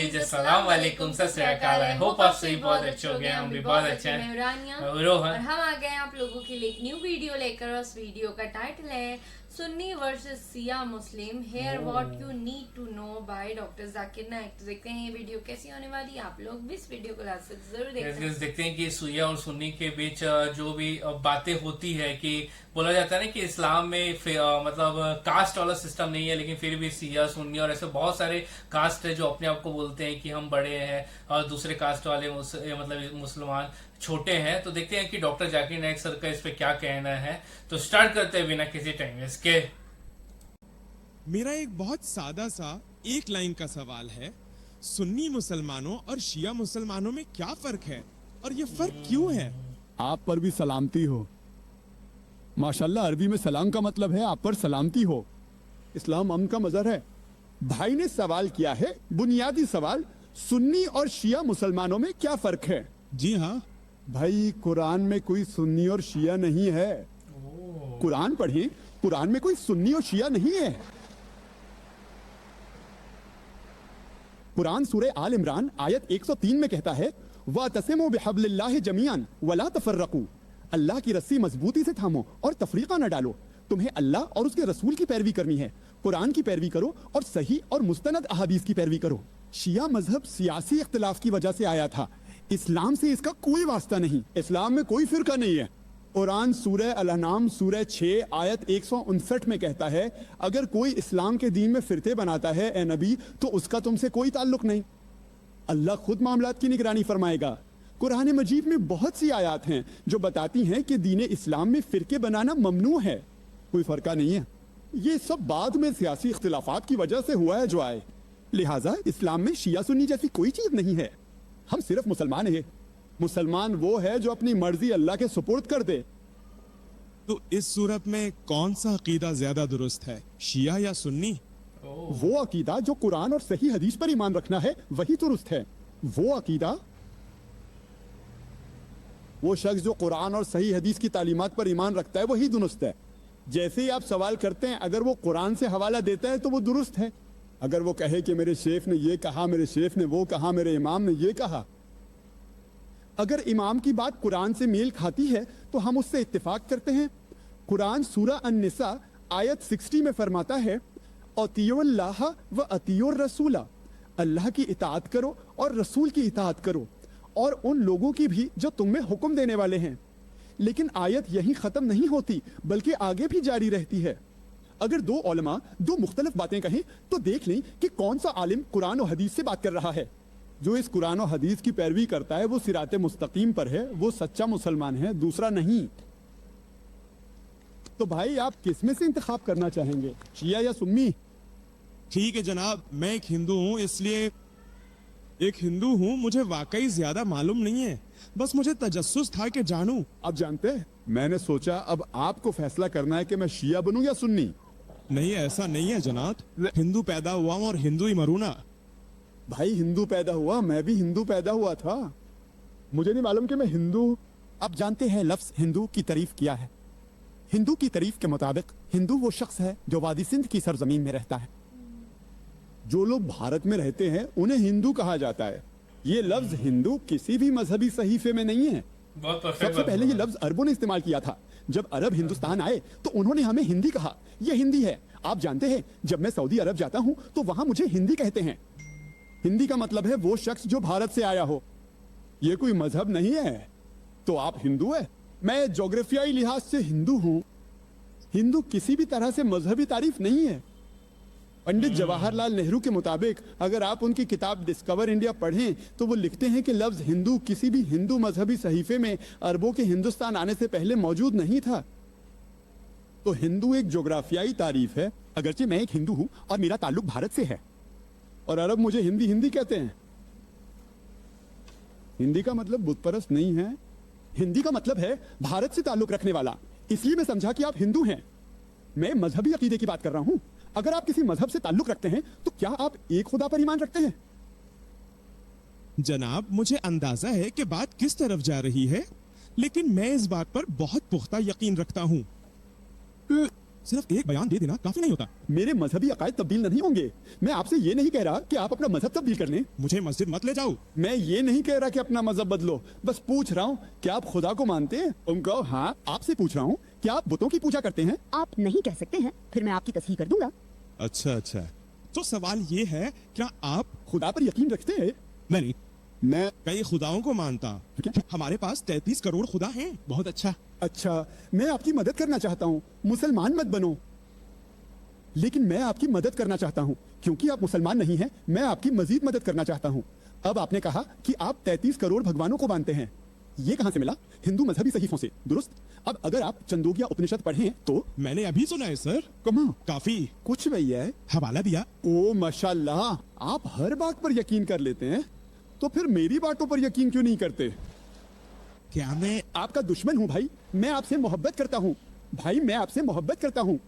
Guys, अस्सलाम वालेकुम, सत श्री अकाल। आई होप आप सभी बहुत अच्छे हो गए, हम भी बहुत अच्छे हैं। मैं रोहन, और हम आ गए हैं आप लोगों के लिए एक न्यू वीडियो लेकर। उस वीडियो का टाइटल है Sunni versus Shia Muslim, here what you need to know by doctor Zakir Naik. तो देखते हैं ये वीडियो कैसी होने वाली है। आप लोग भी इस वीडियो को लास्ट तक जरूर देखते हैं कि शिया और सुन्नी के बीच जो भी बातें होती है कि बोला जाता है ना कि इस्लाम में मतलब कास्ट वाला सिस्टम नहीं है, लेकिन फिर भी शिया सुन्नी और ऐसे बहुत सारे कास्ट है जो अपने आप को बोलते हैं कि हम बड़े हैं और दूसरे कास्ट वाले मतलब मुसलमान छोटे हैं। तो देखते हैं कि डॉक्टर जाकिर नाइक सर का इस पे क्या कहना है। तो स्टार्ट करते हैं बिना किसी टाइम वेस्ट के। मेरा एक बहुत सादा सा एक लाइन का सवाल है, सुन्नी मुसलमानों और शिया मुसलमानों में क्या फर्क है और ये फर्क क्यों है? आप पर भी सलामती हो। माशाल्लाह, अरबी में सलाम का मतलब है आप पर सलामती हो। इस्लाम अमन का मजहर है। भाई ने सवाल किया है, बुनियादी सवाल, सुन्नी और शिया मुसलमानों में क्या फर्क है? जी हाँ भाई, कुरान में कोई सुन्नी और शिया नहीं है। कुरान पढ़ें, कुरान में कोई सुन्नी और शिया नहीं है। कुरान सूरे आल इमरान आयत 103 में कहता है, वातसिमू बिहब्लिल्लाहि जमीअन वला तफर्रकू। अल्लाह की रस्सी मजबूती से थामो और तफरीका न डालो। तुम्हें अल्लाह और उसके रसूल की पैरवी करनी है। कुरान की पैरवी करो और सही और मुस्तनद अहादीस की पैरवी करो। शिया मजहब सियासी इख्तिलाफ की वजह से आया था, इस्लाम से इसका कोई वास्ता नहीं। इस्लाम में कोई फिरका नहीं है। कुरान सूरह अल-अनाम सूरह 6 आयत 159 में कहता है, अगर कोई इस्लाम के दीन में फिरते बनाता है ए नबी, तो उसका तुमसे कोई ताल्लुक नहीं। अल्लाह खुद मामलात की निगरानी फरमाएगा। कुरान मजीद में बहुत सी आयत हैं जो बताती हैं कि दीन इस्लाम में फिरके बनाना ममनू है। कोई फर्का नहीं है। ये सब बाद में सियासी इख्तिलाफात की वजह से हुआ है जो आए। लिहाजा इस्लाम में शिया सुन्नी जैसी कोई चीज नहीं है। हम सिर्फ मुसलमान हैं। मुसलमान वो है जो अपनी मर्जी अल्लाह के सुपुर्द कर दे। तो इस सूरत में कौन सा अकीदा ज्यादा दुरुस्त है, शिया या सुन्नी? वो अकीदा जो कुरान और सही हदीस पर ईमान रखना है वही दुरुस्त है। वो अकीदा, वो शख्स जो कुरान और सही हदीस की तालीमात पर ईमान रखता है वही दुरुस्त है। जैसे ही आप सवाल करते हैं, अगर वो कुरान से हवाला देता है तो वो दुरुस्त है। अगर वो कहे कि मेरे शेख ने ये कहा, मेरे शेख ने वो कहा, मेरे इमाम ने ये कहा, अगर इमाम की बात कुरान से मेल खाती है तो हम उससे इत्तेफाक करते हैं। कुरान सूरा अन-निसा आयत 60 में फरमाता है, अतियुल्लाह व अतियुर रसूला, अल्लाह की इताअत करो और रसूल की इताअत करो और उन लोगों की भी जो तुम में हुक्म देने वाले हैं। लेकिन आयत यहीं खत्म नहीं होती, बल्कि आगे भी जारी रहती है। अगर दो उलमा दो मुख्तलिफ बातें कहें तो देख लें कि कौन सा आलिम कुरान और हदीस से बात कर रहा है। जो इस कुरान और हदीस की पैरवी करता है वो सिराते मुस्तकीम पर है, वो सच्चा मुसलमान है, दूसरा नहीं। तो भाई, आप किस में से इंतखाब करना चाहेंगे, शिया या सुन्नी? ठीक है जनाब, मैं एक हिंदू हूँ, इसलिए एक हिंदू हूँ, मुझे वाकई ज्यादा मालूम नहीं है, बस मुझे तजस्सुस था कि जानूं। आप जानते हैं, मैंने सोचा अब आपको फैसला करना है कि मैं शिया बनूं या सुन्नी। नहीं, ऐसा नहीं है जनाब, हिंदू पैदा हुआ हूँ और हिंदू ही मरूँ ना। भाई, हिंदू पैदा हुआ, मैं भी हिंदू पैदा हुआ था, मुझे नहीं मालूम कि मैं हिंदू। आप जानते हैं लफ्ज हिंदू की तारीफ किया है। हिंदू की तारीफ के मुताबिक हिंदू वो शख्स है जो वादी सिंध की सरजमीन में रहता है। जो लोग भारत में रहते हैं उन्हें हिंदू कहा जाता है। ये लफ्ज हिंदू किसी भी मजहबी सहीफे में नहीं है। सबसे पहले ये लफ्ज अरबों ने इस्तेमाल किया था। जब अरब हिंदुस्तान आए तो उन्होंने हमें हिंदी कहा, ये हिंदी है। आप जानते हैं, जब मैं सऊदी अरब जाता हूँ तो वहां मुझे हिंदी कहते हैं। हिंदी का मतलब है वो शख्स जो भारत से आया हो। ये कोई मजहब नहीं है। तो आप हिंदू है? मैं जोग्राफियाई लिहाज से हिंदू हूँ। हिंदू किसी भी तरह से मजहबी तारीफ नहीं है। पंडित जवाहरलाल नेहरू के मुताबिक अगर आप उनकी किताब डिस्कवर इंडिया पढ़ें तो वो लिखते हैं कि लफ्ज हिंदू किसी भी हिंदू मजहबी सहीफे में अरबों के हिंदुस्तान आने से पहले मौजूद नहीं था। तो हिंदू एक जोग्राफियाई तारीफ है। अगरचे मैं एक हिंदू हूं और मेरा ताल्लुक भारत से है और अरब मुझे हिंदी हिंदी कहते हैं। हिंदी का मतलब बुतपरस्त नहीं है। हिंदी का मतलब है भारत से ताल्लुक रखने वाला। इसलिए मैं समझा कि आप हिंदू हैं। मैं मजहबी अकीदे की बात कर रहा हूं। अगर आप किसी मजहब से ताल्लुक रखते हैं तो क्या आप एक खुदा पर ईमान रखते हैं? जनाब, मुझे अंदाजा है कि बात किस तरफ जा रही है, लेकिन मैं इस बात पर बहुत पुख्ता यकीन रखता हूँ। सिर्फ एक बयान दे देना काफी नहीं होता। मेरे मजहबी अकायद तब्दील नहीं होंगे। मैं आपसे ये नहीं कह रहा कि आप अपना मजहब तब्दील कर लें। मुझे मस्जिद मत ले जाओ। मैं ये नहीं कह रहा कि अपना मजहब बदलो, बस पूछ रहा हूँ क्या आप खुदा को मानते हैं? उनको हाँ। आपसे पूछ रहा हूँ क्या आप बुतों की पूजा करते हैं? आप नहीं कह सकते हैं, फिर मैं आपकी तस्हीह कर दूंगा। अच्छा अच्छा, तो सवाल ये है, क्या आप खुदा पर यकीन रखते हैं? नहीं, मैं कई खुदाओं को मानता। क्या? हमारे पास 33 करोड़ खुदा हैं। बहुत अच्छा। अच्छा, मैं आपकी मदद करना चाहता हूँ। मुसलमान मत बनो, लेकिन मैं आपकी मदद करना चाहता हूँ क्योंकि आप मुसलमान नहीं हैं। मैं आपकी मजीद मदद करना चाहता हूँ। अब आपने कहा कि आप 33 करोड़ भगवानों को मानते हैं। ये कहाँ से मिला? हिंदू मजहबी सहीफों से, दुरुस्त। अब अगर आप चंदोगिया उपनिषद पढ़ें तो मैंने अभी सुना है सर। कमा काफी कुछ भैया है। हवाला दिया। ओ माशाल्लाह, आप हर बात पर यकीन कर लेते हैं, तो फिर मेरी बातों पर यकीन क्यों नहीं करते? क्या मैं आपका दुश्मन हूँ भाई, मैं आपसे मोहब्बत करता हूँ। भाई मैं आपसे मोहब्बत करता हूँ।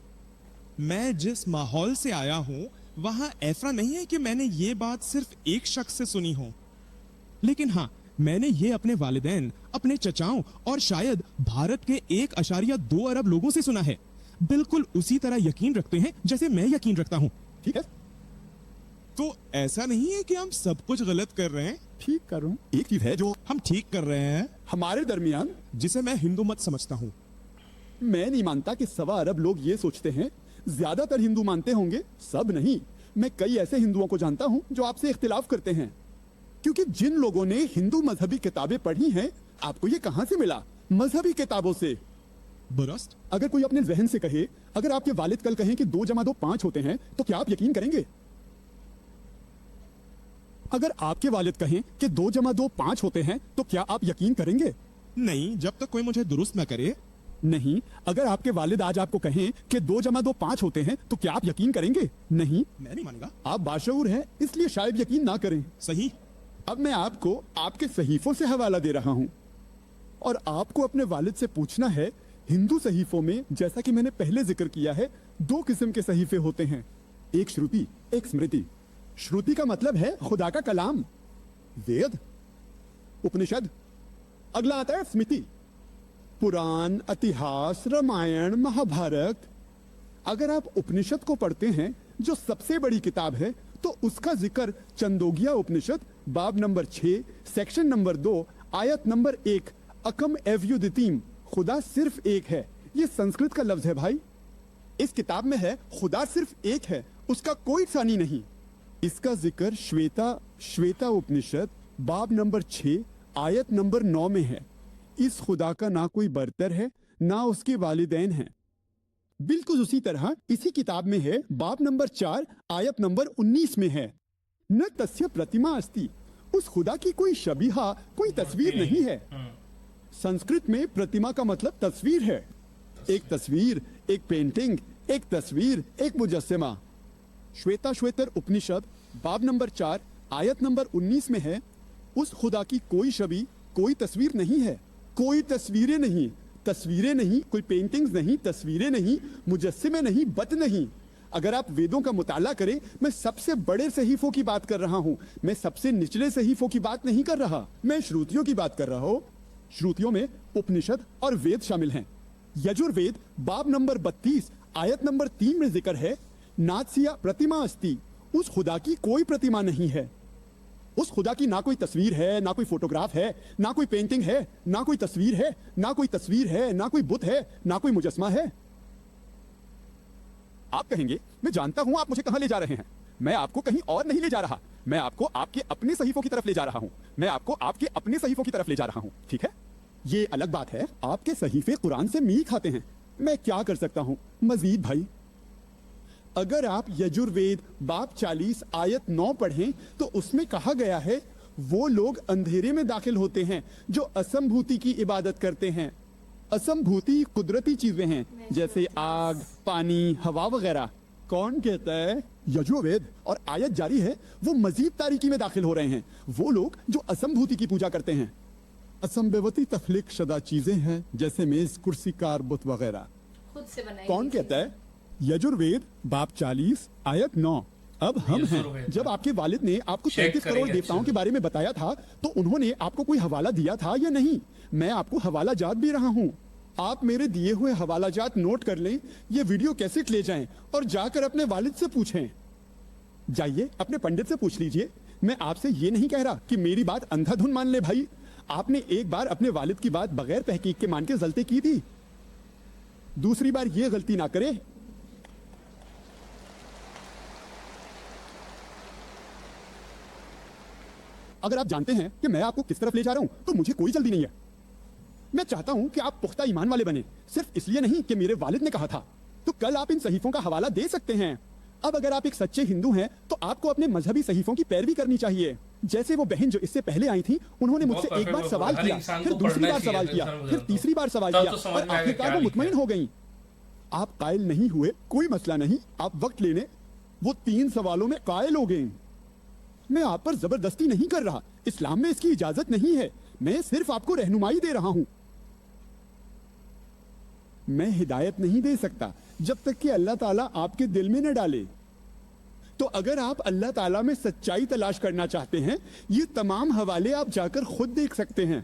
मैं जिस माहौल से आया हूँ वहां ऐसा नहीं है कि मैंने ये बात सिर्फ एक शख्स से सुनी हो, लेकिन हाँ, मैंने ये अपने वालिदैन, अपने चचाओं और शायद भारत के 1.2 अरब लोगों से सुना है। बिल्कुल उसी तरह यकीन रखते हैं जैसे मैं यकीन रखता हूँ। ठीक है, तो ऐसा नहीं है कि हम सब कुछ गलत कर रहे हैं। ठीक कर रहा हूँ। एक चीज है जो हम ठीक कर रहे हैं, हमारे दरमियान, जिसे मैं हिंदू मत समझता हूँ। मैं नहीं मानता कि 1.25 अरब लोग ये सोचते हैं। ज्यादातर हिंदू मानते होंगे, सब नहीं। मैं कई ऐसे हिंदुओं को जानता हूँ जो आपसे इख्तिलाफ करते हैं, क्योंकि जिन लोगों ने हिंदू मजहबी किताबें पढ़ी हैं, आपको ये कहां से मिला? मजहबी किताबों से। दुरुस्त। अगर कोई अपने जहन से कहे, अगर आपके वालिद कल कहें कि 2 + 2 5 होते हैं, तो क्या आप यकीन करेंगे? अगर आपके वालिद कहें कि 2 + 2 5 होते हैं, तो क्या आप यकीन करेंगे? नहीं, जब तक कोई मुझे दुरुस्त न करे। नहीं। अगर आपके वालिद आज आपको कहें कि 2 + 2 5 होते हैं, तो क्या आप यकीन करेंगे? नहीं। मैं नहीं मानूंगा। आप बाशऊर हैं, इसलिए शायद यकीन ना करें। सही। अब मैं आपको आपके सहीफों से हवाला दे रहा हूं, और आपको अपने वालिद से पूछना है। हिंदू सहीफों में, जैसा कि मैंने पहले जिक्र किया है, 2 किस्म के सहीफे होते हैं, एक श्रुति, एक स्मृति। श्रुति का मतलब है खुदा का कलाम, वेद, उपनिषद। अगला आता है स्मृति, पुराण, इतिहास, रामायण, महाभारत। अगर आप उपनिषद को पढ़ते हैं, जो सबसे बड़ी किताब है, तो उसका जिक्र चंदोगिया उपनिषद, बाब नंबर 6, सेक्शन नंबर 2, आयत नंबर 1, अकम एव्युदितीम, खुदा सिर्फ एक है। ये संस्कृत का लफ्ज है भाई। इस किताब में है खुदा सिर्फ एक है, उसका कोई सानी नहीं। इसका जिक्र श्वेता उपनिषद, बाब नंबर 6, आयत नंबर 9 में है। इस खुदा का ना कोई बरतर है, ना उसके वालिदैन हैं। बिल्कुल उसी तरह इसी किताब में है, बाब नंबर 4, आयत नंबर 19 में है, न तस्य प्रतिमा अस्ति। उस खुदा की कोई शबीहा, कोई तस्वीर नहीं है। संस्कृत में प्रतिमा का मतलब तस्वीर है। एक तस्वीर, एक पेंटिंग, एक तस्वीर, एक मुजस्समा। श्वेतर उपनिषद, बाब नंबर 4, आयत नंबर 19 में है, उस खुदा की कोई छवि, कोई तस्वीर नहीं है। कोई तस्वीरें नहीं, कोई पेंटिंग्स नहीं, तस्वीरें नहीं, मुजस्समे नहीं, बत नहीं। अगर आप वेदों का मुताला करें, मैं सबसे बड़े सहीफों की बात कर रहा हूं, मैं सबसे निचले सहीफों की बात नहीं कर रहा। मैं श्रुतियों की बात कर रहा हूं। श्रुतियों में उपनिषद और वेद शामिल हैं। यजुर्वेद, बाब नंबर 32, आयत नंबर 3 में जिक्र है, नात्सिया प्रतिमा अस्ति। उस खुदा की कोई प्रतिमा नहीं है। उस खुदा की ना कोई तस्वीर है, ना कोई फोटोग्राफ है, ना कोई पेंटिंग है, ना कोई तस्वीर है, ना कोई तस्वीर है, ना कोई बुत है, ना कोई मुजस्मा है। आप कहेंगे, मैं जानता हूं आप मुझे कहां ले जा रहे हैं। मैं आपको कहीं और नहीं ले जा रहा, मैं आपको आपके अपने सहीफों की तरफ ले जा रहा हूं। मैं आपको आपके अपने सहीफों की तरफ ले जा रहा हूं, ठीक है? ये अलग बात है, आपके सहीफे कुरान से मील खाते हैं। मैं क्या कर सकता हूं मजीद भाई? अगर आप यजुर्वेद बाब 40 आयत 9 पढ़ें, तो उसमें कहा गया है, वो लोग अंधेरे में दाखिल होते हैं जो असंभूति की इबादत करते हैं। असंभूति कुदरती चीजें हैं, जैसे आग, पानी, हवा वगैरह। कौन कहता है? यजुर्वेद। और आयत जारी है, वो मजीद तारीकी में दाखिल हो रहे हैं, वो लोग जो असंभूति की पूजा करते हैं। असंभवती तफलीक शुदा चीजें हैं, जैसे मेज, कुर्सी, कार, बुत वगैरह। खुद से बनाई कौन हुई कहता है? यजुर्वेद बाब 40 आयत 9। अब हम हैं, यजुर्वेद। जब आपके वालिद ने आपको चेक 33 करोड़ करेंगे देवताओं अच्छे के बारे में बताया था, तो उन्होंने आपको कोई हवाला दिया था या नहीं? मैं आपको हवाला जात भी रहा हूँ। آپ میرے دیے ہوئے حوالہ جات نوٹ کر لیں, یہ ویڈیو کیسٹ لے جائیں اور جا کر اپنے والد سے پوچھیں. جائیے اپنے پنڈت سے پوچھ لیجئے. میں آپ سے یہ نہیں کہہ رہا کہ میری بات اندھا دھن مان لے بھائی. آپ نے ایک بار اپنے والد کی بات بغیر تحقیق کے مان کے غلطی کی تھی, دوسری بار یہ غلطی نہ کرے. اگر آپ جانتے ہیں کہ میں آپ کو کس طرف لے جا رہا ہوں تو مجھے کوئی جلدی نہیں ہے. میں چاہتا ہوں کہ آپ پختہ ایمان والے بنیں, صرف اس لیے نہیں کہ میرے والد نے کہا تھا. تو کل آپ ان صحیفوں کا حوالہ دے سکتے ہیں. اب اگر آپ ایک سچے ہندو ہیں تو آپ کو اپنے مذہبی صحیفوں کی پیروی کرنی چاہیے. جیسے وہ بہن جو اس سے پہلے آئی تھی, انہوں نے مجھ سے ایک بار سوال کیا, پھر دوسری بار سوال کیا, پھر تیسری بار سوال کیا, اور آخرکار وہ مطمئن ہو گئیں. آپ قائل نہیں ہوئے, کوئی مسئلہ نہیں, آپ وقت لینے. وہ 3 سوالوں میں قائل ہو گئے. میں آپ پر زبردستی نہیں کر رہا, اسلام میں اس کی اجازت نہیں ہے. میں صرف آپ کو رہنمائی دے رہا ہوں. میں ہدایت نہیں دے سکتا جب تک کہ اللہ تعالیٰ آپ کے دل میں نہ ڈالے. تو اگر آپ اللہ تعالیٰ میں سچائی تلاش کرنا چاہتے ہیں, یہ تمام حوالے آپ جا کر خود دیکھ سکتے ہیں.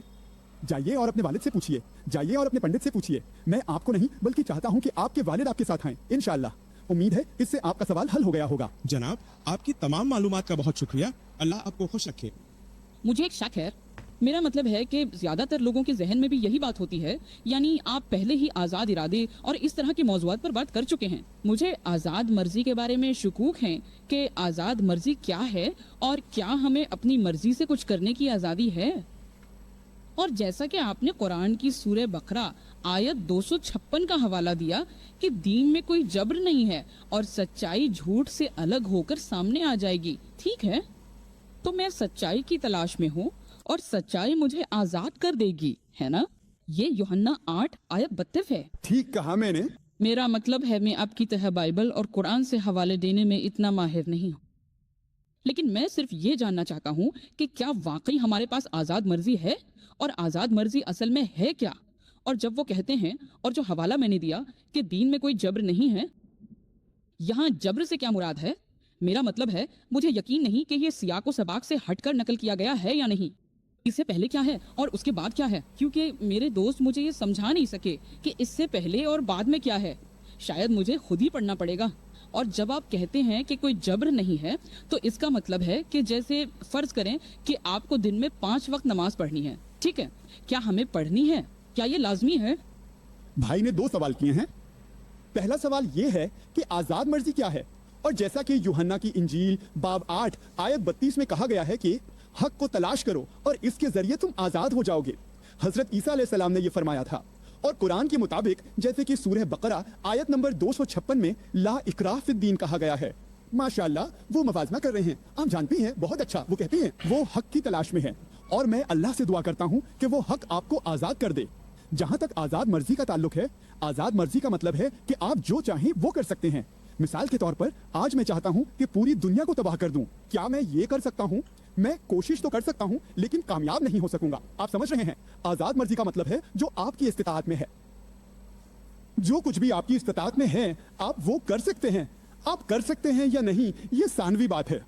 جائیے اور اپنے والد سے پوچھئے, جائیے اور اپنے پنڈت سے پوچھئے. میں آپ کو نہیں بلکہ چاہتا ہوں کہ آپ کے والد آپ کے ساتھ آئیں انشاءاللہ. امید ہے اس سے آپ کا سوال حل ہو گیا ہوگا. جناب, آپ کی تمام معلومات کا بہت شکریہ. اللہ آپ کو خوش رکھے. مجھے ایک شک ہے. میرا مطلب ہے کہ زیادہ تر لوگوں کے ذہن میں بھی یہی بات ہوتی ہے, یعنی آپ پہلے ہی آزاد ارادے اور اس طرح کے موضوعات پر بات کر چکے ہیں. مجھے آزاد مرضی کے بارے میں شکوک ہیں کہ آزاد مرضی کیا ہے اور کیا ہمیں اپنی مرضی سے کچھ کرنے کی آزادی ہے. اور جیسا کہ آپ نے قرآن کی سورہ بقرہ آیت 256 کا حوالہ دیا کہ دین میں کوئی جبر نہیں ہے اور سچائی جھوٹ سے الگ ہو کر سامنے آ جائے گی, ٹھیک ہے, تو میں سچائی کی تلاش میں ہوں اور سچائی مجھے آزاد کر دے گی, ہے نا؟ یہ یوحنا 8 آیت 32 ہے. ٹھیک کہا میں نے. میرا مطلب ہے میں آپ کی طرح بائبل اور قرآن سے حوالے دینے میں اتنا ماہر نہیں ہوں, لیکن میں صرف یہ جاننا چاہتا ہوں کہ کیا واقعی ہمارے پاس آزاد مرضی ہے, اور آزاد مرضی اصل میں ہے کیا. اور جب وہ کہتے ہیں, اور جو حوالہ میں نے دیا کہ دین میں کوئی جبر نہیں ہے, یہاں جبر سے کیا مراد ہے؟ میرا مطلب ہے مجھے یقین نہیں کہ یہ سیاق و سباق سے ہٹ کر نقل کیا گیا ہے یا نہیں. اس سے پہلے کیا ہے اور اس کے بعد کیا ہے, کیونکہ میرے دوست مجھے یہ سمجھا نہیں سکے کہ اس سے پہلے اور بعد میں کیا ہے. شاید مجھے خود ہی پڑھنا پڑے گا. اور جب آپ کہتے ہیں کہ کوئی جبر نہیں ہے تو اس کا مطلب ہے کہ جیسے فرض کریں کہ آپ کو دن میں 5 وقت نماز پڑھنی ہے, ٹھیک ہے, کیا ہمیں پڑھنی ہے؟ کیا یہ لازمی ہے؟ بھائی نے 2 سوال کیے ہیں. پہلا سوال یہ ہے کہ آزاد مرضی کیا ہے, اور جیسا کہ یوحنا کی انجیل باب 8 آیت 32 میں کہا گیا ہے کہ حق کو تلاش کرو اور اس کے ذریعے تم آزاد ہو جاؤ گے. حضرت عیسیٰ علیہ السلام نے یہ فرمایا تھا, اور قرآن کے مطابق جیسے کہ سورہ بقرہ آیت نمبر 256 میں لا اکراہ فی الدین کہا گیا ہے. ماشاءاللہ وہ موازنہ کر رہے ہیں, آپ جانتی ہیں, بہت اچھا. وہ کہتی ہیں وہ حق کی تلاش میں ہے, اور میں اللہ سے دعا کرتا ہوں کہ وہ حق آپ کو آزاد کر دے. جہاں تک آزاد مرضی کا تعلق ہے, آزاد مرضی کا مطلب ہے کہ آپ جو چاہیں وہ کر سکتے ہیں. مثال کے طور پر آج میں چاہتا ہوں کہ پوری دنیا کو تباہ کر دوں. کیا میں یہ کر سکتا ہوں؟ میں کوشش تو کر سکتا ہوں لیکن کامیاب نہیں ہو سکوں گا. آپ سمجھ رہے ہیں؟ آزاد مرضی کا مطلب ہے جو آپ کی استطاعت میں ہے. جو کچھ بھی آپ کی استطاعت میں ہے آپ وہ کر سکتے ہیں. آپ کر سکتے ہیں یا نہیں یہ ثانوی بات ہے.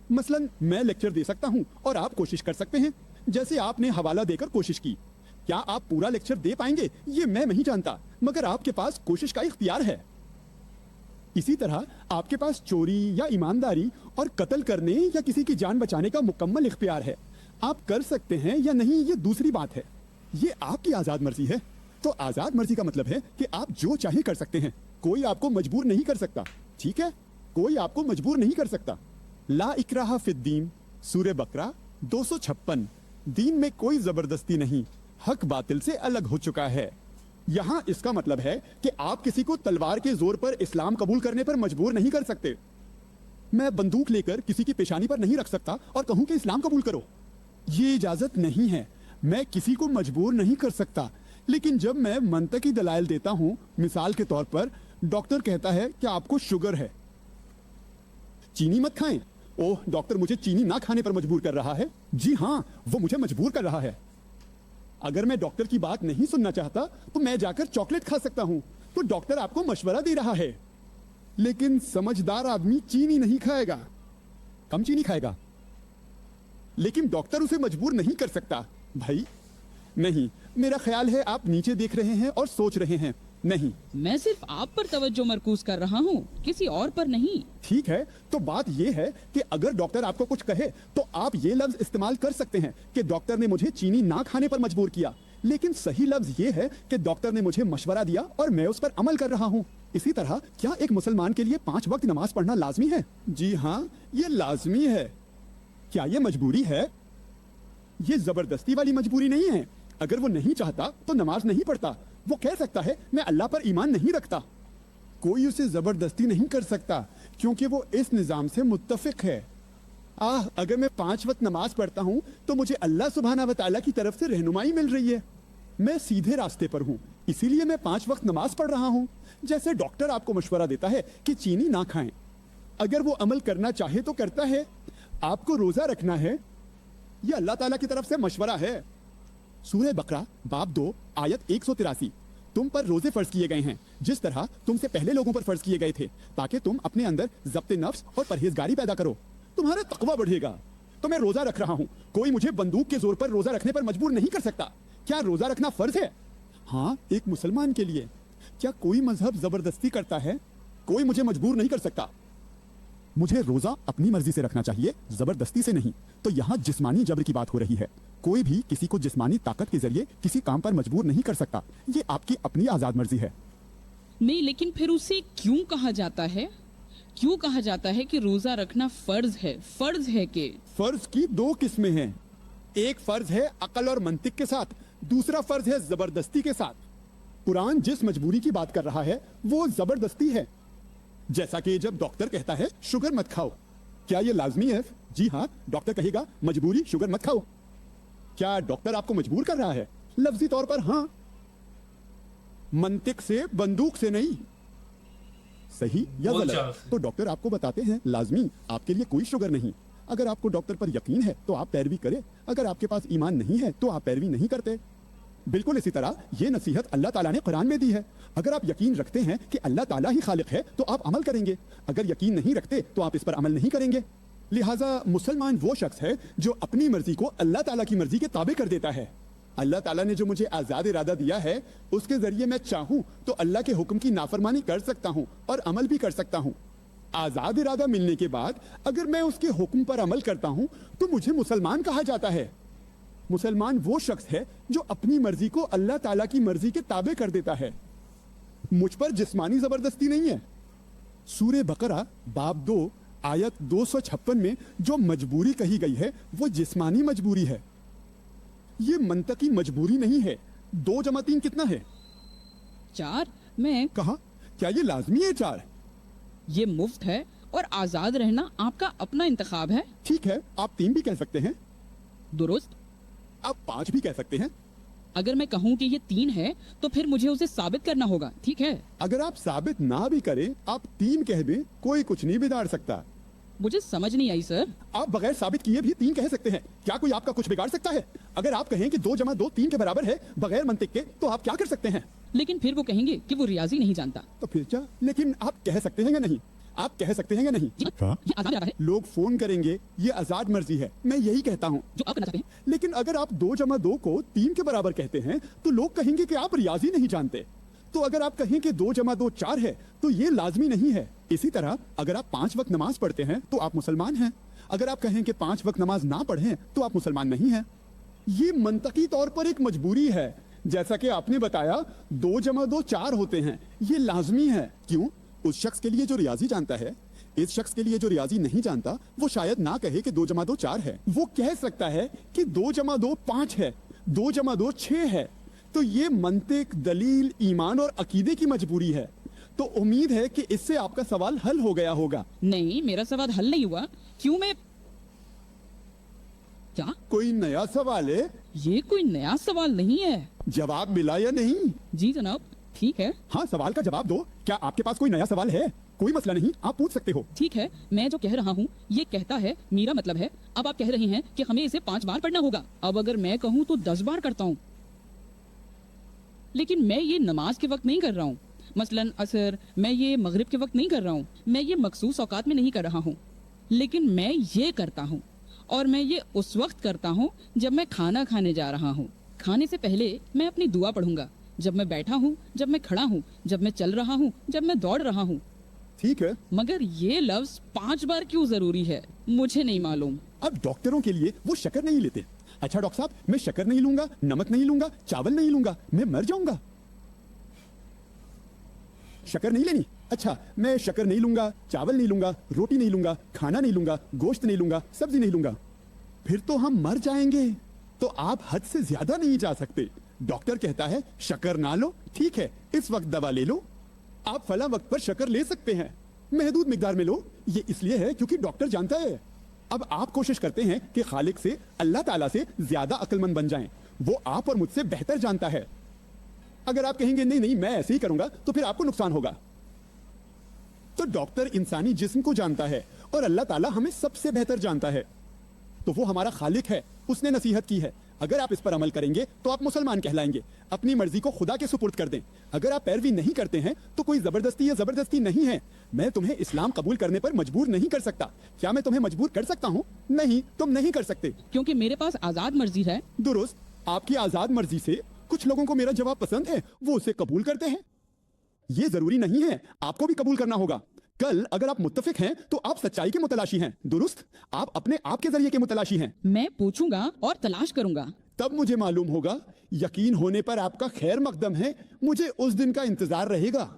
مثلا میں لیکچر دے سکتا ہوں اور آپ کوشش کر سکتے ہیں, جیسے آپ نے حوالہ دے کر کوشش کی. کیا آپ پورا لیکچر دے پائیں گے یہ میں نہیں جانتا, مگر آپ کے پاس کوشش کا اختیار ہے. اسی طرح آپ کے پاس چوری یا ایمانداری اور قتل کرنے یا کسی کی جان بچانے کا مکمل اختیار ہے. آپ کر سکتے ہیں یا نہیں یہ دوسری بات ہے. یہ آپ کی آزاد مرضی ہے. تو آزاد مرضی کا مطلب ہے کہ آپ جو چاہیں کر سکتے ہیں, کوئی آپ کو مجبور نہیں کر سکتا. ٹھیک ہے, کوئی آپ کو مجبور نہیں کر سکتا. لا اکراہ فی الدین سورہ بقرہ 256. دین میں کوئی زبردستی نہیں, حق باطل سے الگ ہو چکا ہے. یہاں اس کا مطلب ہے کہ آپ کسی کو تلوار کے زور پر اسلام قبول کرنے پر مجبور نہیں کر سکتے. میں بندوق لے کر کسی کی پیشانی پر نہیں رکھ سکتا اور کہوں کہ اسلام قبول کرو. یہ اجازت نہیں ہے. میں کسی کو مجبور نہیں کر سکتا. لیکن جب میں منطقی دلائل دیتا ہوں, مثال کے طور پر ڈاکٹر کہتا ہے کہ آپ کو شوگر ہے, چینی مت کھائیں. اوہ ڈاکٹر مجھے چینی نہ کھانے پر مجبور کر رہا ہے. جی ہاں, وہ مجھے مجبور کر رہا ہے. اگر میں ڈاکٹر کی بات نہیں سننا چاہتا تو میں جا کر چاکلیٹ کھا سکتا ہوں. تو ڈاکٹر آپ کو مشورہ دے رہا ہے. لیکن سمجھدار آدمی چینی نہیں کھائے گا, کم چینی کھائے گا. لیکن ڈاکٹر اسے مجبور نہیں کر سکتا. بھائی नहीं, मेरा ख्याल है आप नीचे देख रहे हैं और सोच रहे हैं। नहीं, मैं सिर्फ आप पर तवज्जो मरकूज कर रहा हूँ, किसी और पर नहीं। ठीक है, तो बात ये है कि अगर डॉक्टर आपको कुछ कहे तो आप ये लफ्ज इस्तेमाल कर सकते हैं कि डॉक्टर ने मुझे चीनी ना खाने पर मजबूर किया, लेकिन सही लफ्ज ये है कि डॉक्टर ने मुझे मशवरा दिया और मैं उस पर अमल कर रहा हूँ। इसी तरह क्या एक मुसलमान के लिए 5 वक्त नमाज पढ़ना लाजमी है? जी हाँ, ये लाजमी है। क्या ये मजबूरी है? ये जबरदस्ती वाली मजबूरी नहीं है। अगर वो नहीं चाहता तो नमाज नहीं पढ़ता। वो कह सकता है मैं अल्लाह पर ईमान नहीं रखता। कोई उसे जबरदस्ती नहीं कर सकता क्योंकि वो इस निजाम से मुत्तफिक है। अगर मैं 5 वक्त नमाज पढ़ता हूँ तो मुझे अल्लाह सुब्हाना व तआला की तरफ से रहनुमाई मिल रही है। मैं सीधे रास्ते पर हूँ, इसीलिए मैं 5 वक्त नमाज पढ़ रहा हूँ। जैसे डॉक्टर आपको मशवरा देता है कि चीनी ना खाएं, अगर वो अमल करना चाहे तो करता है। आपको रोजा रखना है, ये अल्लाह ताला की तरफ से मशवरा है। सूरह बकरा बाब 2 आयत 183, तुम पर रोजे फर्ज किए गए हैं जिस तरह तुमसे पहले लोगों पर फर्ज किए गए थे, ताकि तुम अपने अंदर ज़ब्त नफ्स और परहेजगारी पैदा करो, तुम्हारा तकवा बढ़ेगा। तो मैं रोजा रख रहा हूँ, कोई मुझे बंदूक के जोर पर रोजा रखने पर मजबूर नहीं कर सकता। क्या रोजा रखना फर्ज है? हाँ, एक मुसलमान के लिए। क्या कोई मजहब जबरदस्ती करता है? कोई मुझे मजबूर नहीं कर सकता। मुझे रोजा अपनी मर्जी से रखना चाहिए, जबरदस्ती से नहीं। तो यहाँ जिस्मानी जबर की बात हो रही है। कोई भी किसी को जिस्मानी ताकत के जरिए किसी काम पर मजबूर नहीं कर सकता। ये आपकी अपनी आजाद मर्जी है। नहीं, लेकिन फिर उसे क्यों कहा जाता है? क्यों कहा जाता है कि रोजा रखना फर्ज है? फर्ज है कि फर्ज की 2 किस्में हैं। एक फर्ज है अकल और मंतिक के साथ, दूसरा फर्ज है जबरदस्ती के साथ। कुरान जिस मजबूरी की बात कर रहा है वो जबरदस्ती है। जैसा कि जब डॉक्टर कहता है शुगर मत खाओ, क्या ये लाजमी है? जी हाँ, डॉक्टर कहेगा मजबूरी शुगर मत खाओ। क्या डॉक्टर आपको मजबूर कर रहा है? लफ्जी तौर पर हाँ, मंतिक से, बंदूक से नहीं। सही या गलत? तो डॉक्टर आपको बताते हैं लाजमी, आपके लिए कोई शुगर नहीं। अगर आपको डॉक्टर पर यकीन है तो आप पैरवी करें, अगर आपके पास ईमान नहीं है तो आप पैरवी नहीं करते। बिल्कुल इसी तरह ये नसीहत अल्लाह ताला ने कुरान में दी है। अगर आप यकीन रखते हैं कि अल्लाह ताला ही खालिक है तो आप अमल करेंगे, अगर यकीन नहीं रखते तो आप इस पर अमल नहीं करेंगे। लिहाजा मुसलमान वो शख्स है जो अपनी मर्जी को अल्लाह ताला की मर्जी के ताबे कर देता है। अल्लाह ताला ने जो मुझे आजाद इरादा दिया है उसके जरिए मैं चाहूँ तो अल्लाह के हुक्म की नाफरमानी कर सकता हूँ और अमल भी कर सकता हूँ। आजाद इरादा मिलने के बाद अगर मैं उसके हुक्म पर अमल करता हूँ तो मुझे मुसलमान कहा जाता है। मुसलमान वो शख्स है जो अपनी मर्जी को अल्लाह ताला की मर्जी के ताबे कर देता है। मुझ पर जिस्मानी जबरदस्ती नहीं है। सूरह बकरा बाब 2 आयत 256 में जो मजबूरी कही गई है वो जिस्मानी मजबूरी है, ये मंतकी मजबूरी नहीं है। 2 जमा 3 कितना है? 4। मैं कहा, क्या ये लाजमी है 4? ये मुफ्त है और आजाद रहना आपका अपना इंतखाब है। ठीक है, आप 3 भी कह सकते हैं, दुरुस्त। आप 5 भी कह सकते हैं। अगर मैं कहूँ कि ये 3 है तो फिर मुझे उसे साबित करना होगा, ठीक है? अगर आप साबित ना भी करें, आप 3 कह दें, कोई कुछ नहीं बिगाड़ सकता। मुझे समझ नहीं आई सर। आप बगैर साबित किए भी 3 कह सकते हैं, क्या कोई आपका कुछ बिगाड़ सकता है? अगर आप कहें कि 2 जमा 2 3 के बराबर है बगैर मंतिक के, तो आप क्या कर सकते हैं? लेकिन फिर वो कहेंगे कि वो रियाजी नहीं जानता। तो फिर क्या? लेकिन आप कह सकते हैं या नहीं? आप कह सकते हैं या नहीं? जी, ये आजाद इरादा है लोग फोन करेंगे, ये आजाद मर्जी है, मैं यही कहता हूँ। जो आप करना चाहते हैं। लेकिन अगर आप 2 जमा 2 को 3 के बराबर कहते हैं तो लोग कहेंगे कि आप रियाजी नहीं जानते। तो अगर आप कहें कि 2 जमा 2 4 है तो ये लाजमी नहीं है। इसी तरह अगर आप 5 वक्त नमाज पढ़ते हैं तो आप मुसलमान हैं, अगर आप कहें कि 5 वक्त नमाज ना पढ़ें तो आप मुसलमान नहीं हैं। ये मंतकी तौर पर एक मजबूरी है। जैसा कि आपने बताया 2 जमा 2 4 होते हैं, ये लाजमी है। क्यों? उस शख्स के लिए जो रियाजी जानता है। इस शख्स के लिए जो रियाजी नहीं जानता वो शायद ना कहे कि 2 जमा 2 4 है, वो कह सकता है कि 2 जमा 2 5 है, 2 जमा 2 6 है। तो ये मंतिक, दलील, ईमान और अकीदे की मजबूरी है। तो उम्मीद है कि इससे आपका सवाल हल हो गया होगा। नहीं, मेरा सवाल हल नहीं हुआ। क्यों? मैं क्या? कोई नया सवाल है? ये कोई नया सवाल नहीं है। जवाब मिला या नहीं? जी जनाब, ठीक है। हाँ, सवाल का जवाब दो। क्या आपके पास कोई नया सवाल है? कोई मसला नहीं, आप पूछ सकते हो। ठीक है, मैं जो कह रहा हूँ ये कहता है, मेरा मतलब है। अब आप कह रहे हैं कि हमें इसे 5 बार पढ़ना होगा। अब अगर मैं कहूँ तो 10 बार करता हूँ, लेकिन मैं ये नमाज के वक्त नहीं कर रहा हूँ। मसलन असर, मैं ये मगरिब के वक्त नहीं कर रहा हूँ, मैं ये मखसूस औकात में नहीं कर रहा हूँ। लेकिन मैं ये करता हूँ, और मैं ये उस वक्त करता हूँ जब मैं खाना खाने जा रहा हूँ। खाने से पहले मैं अपनी दुआ पढ़ूंगा, जब मैं बैठा हूँ, जब मैं खड़ा हूँ, जब मैं चल रहा हूँ, जब मैं दौड़ रहा हूँ। ठीक है, मगर ये लफ्ज 5 बार क्यों जरूरी है, मुझे नहीं मालूम। अब डॉक्टरों के लिए वो शक्कर नहीं लेते। अच्छा डॉक्टर साहब, मैं शक्कर नहीं लूंगा, नमक नहीं लूंगा, चावल नहीं लूंगा, मैं मर जाऊंगा। शक्कर नहीं लेनी? अच्छा, मैं शक्कर नहीं लूंगा, चावल नहीं लूंगा, रोटी नहीं लूंगा, खाना नहीं लूंगा, गोश्त नहीं लूंगा, सब्जी नहीं लूंगा, फिर तो हम मर जाएंगे। तो आप हद से ज्यादा नहीं जा सकते। डॉक्टर कहता है शक्कर ना लो, ठीक है, इस वक्त दवा ले लो। आप फला वक्त पर शक्कर ले सकते हैं, महदूद मिकदार में लो। ये इसलिए है क्योंकि डॉक्टर जानता है। अब आप कोशिश करते हैं कि खालिक से, अल्लाह ताला से ज्यादा अक्लमंद बन जाएं। वो आप और मुझसे बेहतर जानता है। अगर आप कहेंगे नहीं नहीं मैं ऐसे ही करूंगा, तो फिर आपको नुकसान होगा। तो डॉक्टर इंसानी जिस्म को जानता है और अल्लाह ताला हमें सबसे बेहतर जानता है। तो वो हमारा खालिक है, उसने नसीहत की है। अगर आप इस पर अमल करेंगे तो आप मुसलमान कहलाएंगे। अपनी मर्जी को खुदा के सुपुर्द कर दें। अगर आप पैरवी नहीं करते हैं तो कोई जबरदस्ती या जबरदस्ती नहीं है। मैं तुम्हें इस्लाम कबूल करने पर मजबूर नहीं कर सकता। क्या मैं तुम्हें मजबूर कर सकता हूँ? नहीं, तुम नहीं कर सकते। क्योंकि मेरे पास आजाद मर्जी है। दुरुस्त, आपकी आजाद मर्जी से कुछ लोगों को मेरा जवाब पसंद है, वो उसे कबूल करते हैं। ये जरूरी नहीं है, आपको भी कबूल करना होगा। कल अगर आप मुत्तफिक हैं तो आप सच्चाई के मुतलाशी हैं। दुरुस्त, आप अपने आप के जरिए के मुतलाशी हैं। मैं पूछूंगा और तलाश करूंगा। तब मुझे मालूम होगा। यकीन होने पर आपका खैर मकदम है। मुझे उस दिन का इंतजार रहेगा।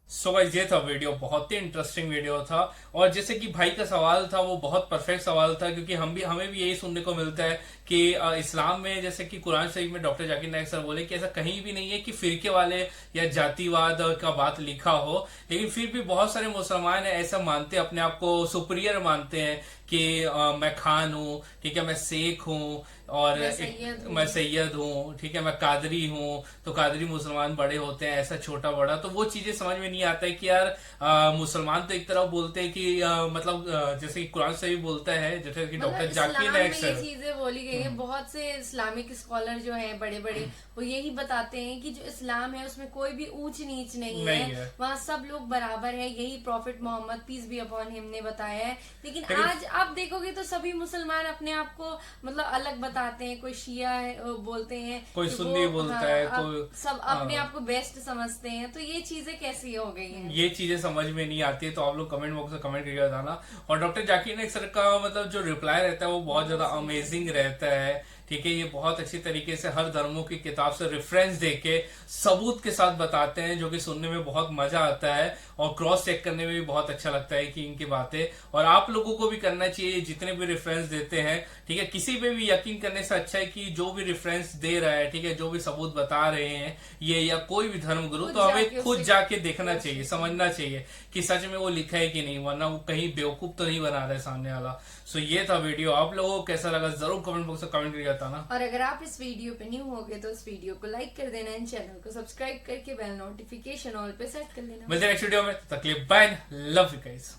सो गाइस, ये था वीडियो, बहुत ही इंटरेस्टिंग वीडियो था। और जैसे कि भाई का सवाल था वो बहुत परफेक्ट सवाल था, क्योंकि हमें भी यही सुनने को मिलता है कि इस्लाम में, जैसे कि कुरान शरीफ में डॉक्टर जाकिर नाइक सर बोले कि ऐसा कहीं भी नहीं है कि फिरके वाले या जातिवाद का बात लिखा हो। लेकिन फिर भी बहुत सारे मुसलमान ऐसा मानते हैं, अपने आप को सुपीरियर मानते हैं कि मैं खान हूँ, ठीक है, मैं शेख हूँ, और मैं सैयद हूँ, ठीक है, मैं कादरी हूँ। तो कादरी मुसलमान बड़े होते हैं, ऐसा छोटा बड़ा। तो वो चीजें समझ में नहीं आता है कि यार मुसलमान तो एक तरफ बोलते हैं कि मतलब जैसे कि कुरान शरीफ बोलता है, जैसे कि डॉक्टर जाकिर नाइक सर, ये चीजें बोली गई है। बहुत से इस्लामिक स्कॉलर जो हैं बड़े बड़े, वो यही बताते हैं कि जो इस्लाम है उसमें कोई भी ऊंच नीच नहीं है। वहाँ सब लोग बराबर है। यही prophet Mohammad peace be upon him ने बताया है। लेकिन आज आप देखोगे तो सभी मुसलमान अपने आप को मतलब अलग बताते हैं। कोई शिया है बोलते हैं, कोई सुन्नी बोलता है, कोई सब अपने आप को बेस्ट समझते हैं। तो ये चीजें कैसी हो गई हैं? ये चीजें समझ में नहीं आती है। तो आप लोग कमेंट बॉक्स में कमेंट करके बताना। और डॉक्टर जाकिर नाइक सर का मतलब जो रिप्लाई रहता है वो बहुत ज्यादा अमेजिंग रहता है, ठीक है। ये बहुत अच्छी तरीके से हर धर्मों की किताब से रेफरेंस देके सबूत के साथ बताते हैं, जो कि सुनने में बहुत मजा आता है और क्रॉस चेक करने में भी बहुत अच्छा लगता है कि इनकी बातें। और आप लोगों को भी करना चाहिए, जितने भी रेफरेंस देते हैं, ठीक है। किसी पे भी यकीन करने से अच्छा है कि जो भी रेफरेंस दे रहा है, ठीक है, जो भी सबूत बता रहे हैं ये या कोई भी धर्म गुरु, तो हमें खुद जाके देखना चाहिए, समझना चाहिए कि सच में वो लिखा है कि नहीं, वरना वो कहीं बेवकूफ तो नहीं बना रहा है सामने वाला। सो ये था वीडियो। आप लोगों को कैसा लगा जरूर कमेंट बॉक्स में कमेंट करके बताना। और अगर आप इस वीडियो पे न्यू हो गए तो इस वीडियो को लाइक कर देना, इन चैनल को सब्सक्राइब करके बेल नोटिफिकेशन ऑल पे सेट कर लेना। मिलते हैं नेक्स्ट वीडियो में, तकलीफ बाय, लव यू गाइस।